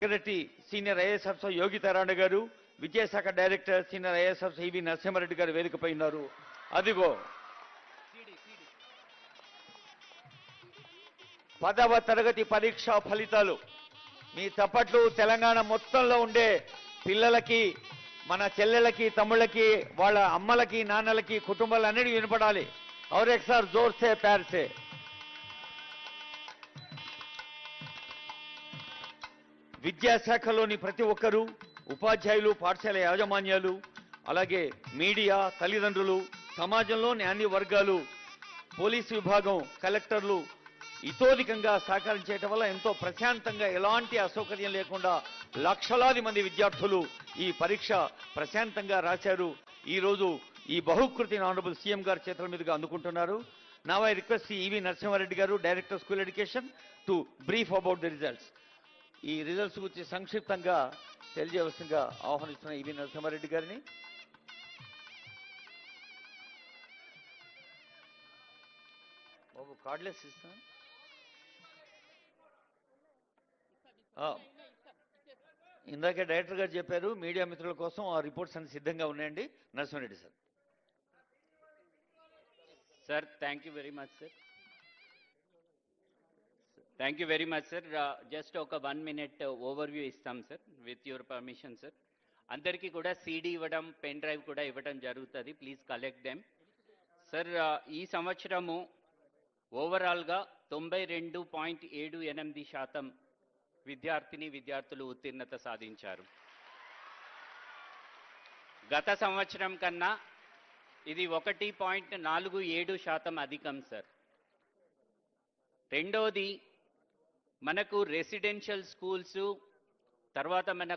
Secretary senior IAS officer యోగితారాణి గారు, విద్యాశాఖ director senior IAS officer ఈవి నరసింహారెడ్డి గారు వేదికపై ఉన్నారు. అదిగో 10వ తరగతి పరీక్ష ఫలితాలు. మీ చప్పట్లు తెలంగాణ మొత్తంలో ఉండే పిల్లలకి, మన చెల్లెలకి, తమ్ముళ్ళకి, వాళ్ళ అమ్మలకి, నాన్నలకి, కుటుంబాలన్నిటికీ వినపడాలి. और एक सार जोर से प्यार से విద్యాశాఖలోని ప్రతి ఒక్కరూ, ఉపాధ్యాయులు, పాఠశాల యాజమాన్యాలు, అలాగే మీడియా, తల్లిదండ్రులు, సమాజంలోని అన్ని వర్గాలు, పోలీసు విభాగం, కలెక్టర్లు ఇతోధికంగా సహకరించడం వల్ల ఎంతో ప్రశాంతంగా, ఎలాంటి అసౌకర్యం లేకుండా లక్షలాది మంది విద్యార్థులు ఈ పరీక్ష ప్రశాంతంగా రాశారు. ఈ రోజు ఈ బహుకృతిని ఆనరబుల్ సీఎం గారి చేతుల మీదుగా అందుకుంటున్నారు. నౌ ఐ రిక్వెస్ట్ ఈవి నరసింహారెడ్డి గారు, director school education, to brief about the results. ఈ రిజల్ట్స్ గురించి సంక్షిప్తంగా తెలియజేయవలసిందిగా ఆహ్వానిస్తున్న ఈవి నరసింహారెడ్డి గారిని. బాబు కార్డులెస్ ఇస్తాను. ఇందాకే డైరెక్టర్ గారు చెప్పారు, మీడియా మిత్రుల కోసం ఆ రిపోర్ట్స్ అన్ని సిద్ధంగా ఉన్నాయండి. Narasimha Reddy sir. Sir, thank you very much, sir. Thank you very much, sir. Just ఒక 1 minute overview ఇస్తాం sir, with your permission, sir. అందరికీ కూడా CD ఇవ్వడం, పెన్ డ్రైవ్ కూడా ఇవ్వడం జరుగుతుంది. Please collect them. సార్, ఈ సంవత్సరము ఓవరాల్గా 92.78% విద్యార్థులు ఉత్తీర్ణత సాధించారు. గత సంవత్సరం కన్నా ఇది 1.47% అధికం సార్. రెండోది, మనకు రెసిడెన్షియల్ స్కూల్స్, తర్వాత మన